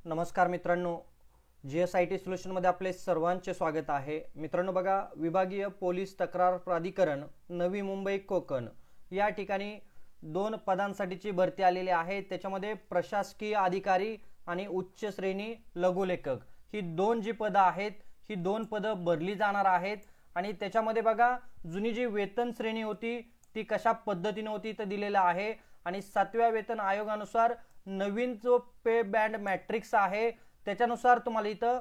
नमस्कार मित्रांनो, GSIT solution मध्ये आपले सर्वांचे स्वागत आहे। मित्रांनो बघा, विभागीय पोलीस तक्रार प्राधिकरण नवी मुंबई कोकण या ठिकाणी 2 पदांसाठीची भरती आलेली आहे। त्याच्यामध्ये प्रशासकीय अधिकारी आणि उच्च श्रेणी लघुलेखक ही 2 जी पदं आहेत, ही 2 पदं भरली जाणार आहेत। आणि त्याच्यामध्ये बघा, जुनी जी वेतन श्रेणी होती ती कशा पद्धतीने होती तर दिलेला आहे। आणि 7व्या वेतन आयोगानुसार नवीन जो पे बँड मॅट्रिक्स आहे त्याच्यानुसार तुम्हाला इथं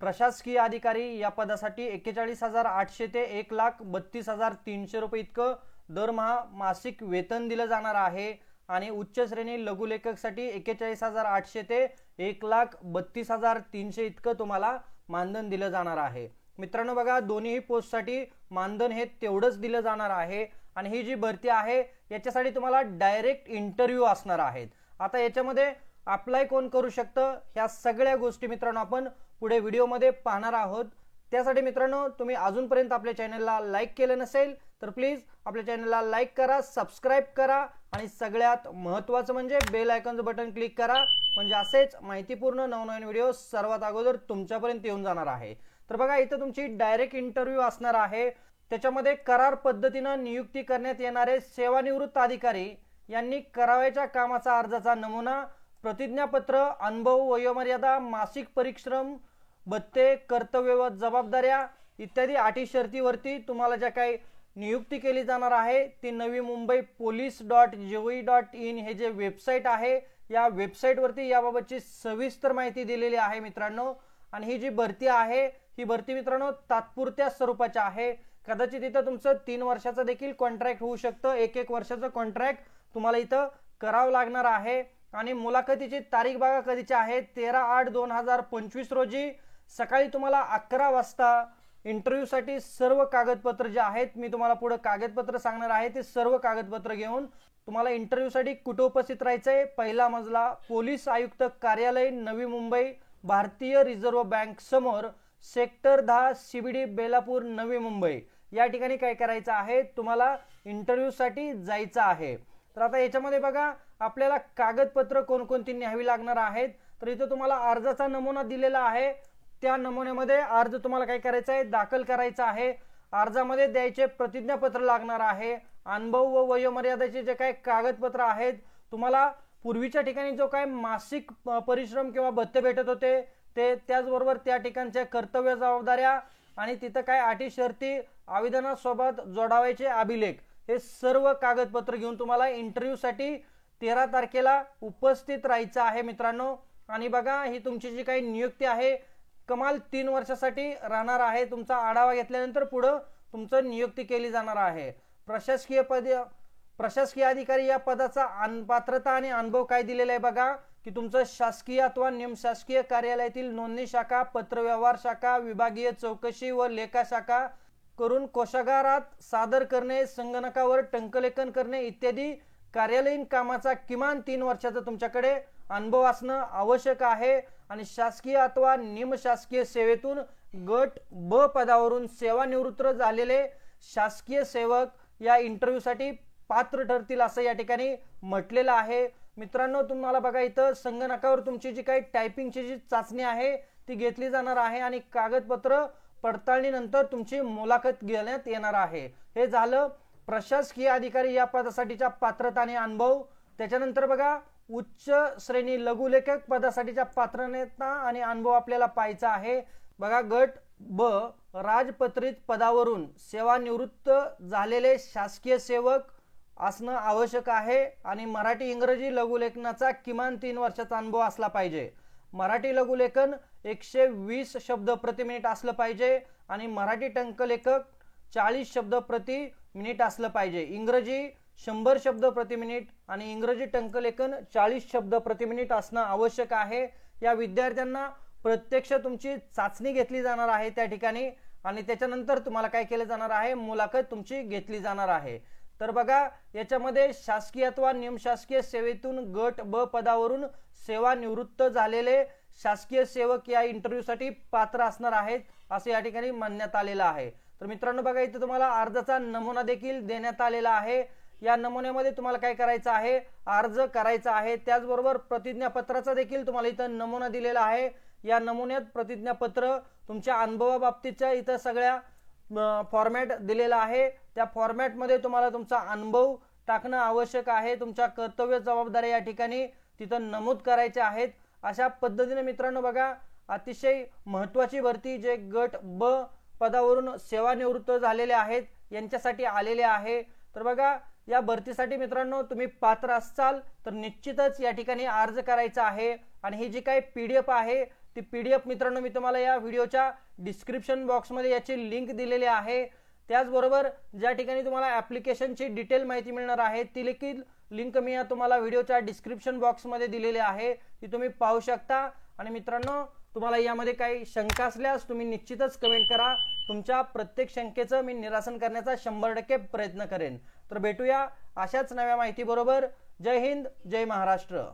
प्रशासकीय अधिकारी या पदासाठी 41,800 ते 1,32,300 रुपये इतकं दरमहा मासिक वेतन दिलं जाणार आहे। आणि उच्च श्रेणी लघुलेखकसाठी 41,800 ते 1,32,300 इतकं तुम्हाला मानधन दिलं जाणार आहे। मित्रांनो बघा, दोन्ही पोस्टसाठी मानधन हे तेवढंच दिलं जाणार आहे। आणि ही जी भरती आहे याच्यासाठी तुम्हाला डायरेक्ट इंटरव्ह्यू असणार आहेत। आता याच्यामध्ये अप्लाय कोण करू शकतं ह्या सगळ्या गोष्टी मित्रांनो आपण पुढे व्हिडिओमध्ये पाहणार आहोत। त्यासाठी मित्रांनो, तुम्ही अजूनपर्यंत आपल्या चॅनलला लाईक केलं नसेल तर प्लीज आपल्या चॅनलला लाईक करा, सबस्क्राइब करा आणि सगळ्यात महत्त्वाचं म्हणजे बेल आयकॉनचं बटन क्लिक करा, म्हणजे असेच माहितीपूर्ण नवनवीन व्हिडिओ सर्वात अगोदर तुमच्यापर्यंत येऊन जाणार आहे। तर बघा, इथं तुमची डायरेक्ट इंटरव्ह्यू असणार आहे। त्याच्यामध्ये करार पद्धतीने नियुक्ती करण्यात येणारे सेवानिवृत्त अधिकारी यांनी करावयाच्या कामाचा अर्जाचा नमुना, प्रतिज्ञापत्र, अनुभव, वयोमर्यादा, मासिक परिश्रम, भत्ते, कर्तव्य व जबाबदाऱ्या इत्यादी अटी शर्तीवरती तुम्हाला ज्या काही नियुक्ती केली जाणार आहे ती नवी मुंबई police.gov.in हे जे वेबसाईट आहे या वेबसाईटवरती याबाबतची सविस्तर माहिती दिलेली आहे मित्रांनो। आणि ही जी भरती आहे ही भरती मित्रांनो तात्पुरत्या स्वरूपाची आहे। कदाचित इथं तुमचं 3 वर्षाचं देखील कॉन्ट्रॅक्ट होऊ शकतं। एक वर्षाचं कॉन्ट्रॅक्ट तुम्हाला इथं करावं लागणार आहे। आणि मुलाखतीची तारीख बघा कधीची आहे, 13/8/2025 रोजी सकाळी तुम्हाला 11 वाजता इंटरव्ह्यू साठी सर्व कागदपत्र जे आहेत, मी तुम्हाला पुढे कागदपत्र सांगणार आहे, ते सर्व कागदपत्र घेऊन तुम्हाला इंटरव्ह्यू साठी कुठे उपस्थित राहायचंय, पहिला मजला पोलीस आयुक्त कार्यालय नवी मुंबई, भारतीय रिझर्व्ह बँक समोर, सेक्टर 10 CBD बेलापूर नवी मुंबई या ठिकाणी काय करायचं आहे, तुम्हाला इंटरव्ह्यू साठी जायचं आहे। तर आता याच्यामध्ये बघा, आपल्याला कागदपत्र कोणकोणती न्यावी लागणार आहेत। तर इथं तुम्हाला अर्जाचा नमुना दिलेला आहे, त्या नमुन्यामध्ये अर्ज तुम्हाला काय करायचा आहे, दाखल करायचा आहे। अर्जामध्ये द्यायचे प्रतिज्ञापत्र लागणार आहे, अनुभव व वयोमर्यादेचे जे काही कागदपत्र आहेत, तुम्हाला पूर्वीच्या ठिकाणी जो काय मासिक परिश्रम किंवा भत्ते भेटत होते ते, त्याचबरोबर त्या ठिकाणच्या कर्तव्य जबाबदाऱ्या आणि तिथं काय अटी शर्ती आवेदनासोबत जोडावायचे अभिलेख, हे सर्व कागदपत्र घेऊन तुम्हाला इंटरव्ह्यू साठी 13 तारखेला उपस्थित राहायचं आहे मित्रांनो। आणि बघा, ही तुमची जी काही नियुक्ती आहे कमाल 3 वर्षासाठी राहणार आहे। तुमचा आढावा घेतल्यानंतर पुढे तुमचं नियुक्ती केली जाणार आहे। प्रशासकीय अधिकारी या पदाचा पात्रता आणि अनुभव काय दिलेला आहे बघा, की तुमचं शासकीय अथवा निमशासकीय कार्यालयातील नोंदणी शाखा, पत्रव्यवहार शाखा, विभागीय चौकशी व लेखा शाखा करून कोशागारात सादर करणे, संगणकावर टंकलेखन करणे इत्यादी कार्यालयीन कामाचा किमान 3 वर्षाचा तुमच्याकडे अनुभव असणं आवश्यक आहे। आणि शासकीय अथवा निमशासकीय सेवेतून गट ब पदावरून सेवानिवृत्त झालेले शासकीय सेवक या इंटरव्ह्यू साठी पात्र ठरतील असं या ठिकाणी म्हटलेलं आहे। मित्रांनो, तुम्हाला बघा, इथं संगणकावर तुमची जी काही टायपिंगची जी चाचणी आहे ती घेतली जाणार आहे आणि कागदपत्र पडताळणीनंतर तुमची मुलाखत घेण्यात येणार आहे। हे झालं प्रशासकीय अधिकारी या पदासाठीच्या पात्रता आणि अनुभव। त्याच्यानंतर बघा, उच्च श्रेणी लघुलेखक पदासाठीच्या पात्रता आणि अनुभव आपल्याला पाहायचा आहे। बघा, गट ब राजपत्रित पदावरून सेवानिवृत्त झालेले शासकीय सेवक असणं आवश्यक आहे। आणि मराठी इंग्रजी लघुलेखनाचा किमान 3 वर्षाचा अनुभव असला पाहिजे। मराठी लघुलेखन 120 शब्द प्रति मिनिट असलं पाहिजे आणि मराठी टंकलेखक 40 शब्द प्रति मिनिट असलं पाहिजे। इंग्रजी 100 शब्द प्रति मिनिट आणि इंग्रजी टंकलेखन 40 शब्द प्रति मिनिट असणं आवश्यक आहे। या विद्यार्थ्यांना प्रत्यक्ष तुमची चाचणी घेतली जाणार आहे त्या ठिकाणी आणि त्याच्यानंतर तुम्हाला काय केलं जाणार आहे, मुलाखत तुमची घेतली जाणार आहे। तर बघा, याच्यामध्ये शासकीय अथवा निमशासकीय सेवेतून गट ब पदावरून सेवानिवृत्त झालेले शासकीय सेवक या इंटरव्ह्यू साठी पात्र असणार आहेत असं या ठिकाणी मानण्यात आलेलं आहे। तर मित्रांनो बघा, इथे तुम्हाला अर्जाचा नमुना देखील देण्यात आलेला आहे। या नमुन्यामध्ये तुम्हाला काय करायचं आहे, अर्ज करायचा आहे। त्याचबरोबर प्रतिज्ञापत्राचा देखील तुम्हाला इथं नमुना दिलेला आहे। या नमुन्यात प्रतिज्ञापत्र तुमच्या अनुभवाबाबतीच्या इथं सगळ्या फॉर्मॅट दिलेला आहे। त्या फॉर्मॅटमध्ये तुम्हाला तुमचा अनुभव टाकणं आवश्यक आहे। तुमच्या कर्तव्य जबाबदाऱ्या या ठिकाणी तिथं नमूद करायच्या आहेत। अशा पद्धतीने मित्रांनो बघा, अतिशय महत्त्वाची भरती जे गट ब पदावरून सेवानिवृत्त झालेले आहेत यांच्यासाठी आलेले आहे। तर बघा, या भरतीसाठी मित्रांनो तुम्ही पात्र असाल तर निश्चितच या ठिकाणी अर्ज करायचा आहे। आणि ही जी काही PDF आहे ती PDF मित्रांनो मी तुम्हाला या व्हिडिओच्या डिस्क्रिप्शन बॉक्समध्ये याची लिंक दिलेली आहे। त्याचबरोबर ज्या ठिकाणी तुम्हाला ॲप्लिकेशनची डिटेल माहिती मिळणार आहे ती देखील लिंक मी या तुम्हाला व्हिडिओच्या डिस्क्रिप्शन बॉक्समध्ये दिलेली आहे, ती तुम्ही पाहू शकता। आणि मित्रांनो, तुम्हाला यामध्ये काही शंका असल्यास तुम्ही निश्चितच कमेंट करा। तुमच्या प्रत्येक शंकेचं मी निरासन करण्याचा 100% प्रयत्न करेन। तर भेटूया अशाच नव्या माहिती बरोबर। जय हिंद, जय महाराष्ट्र।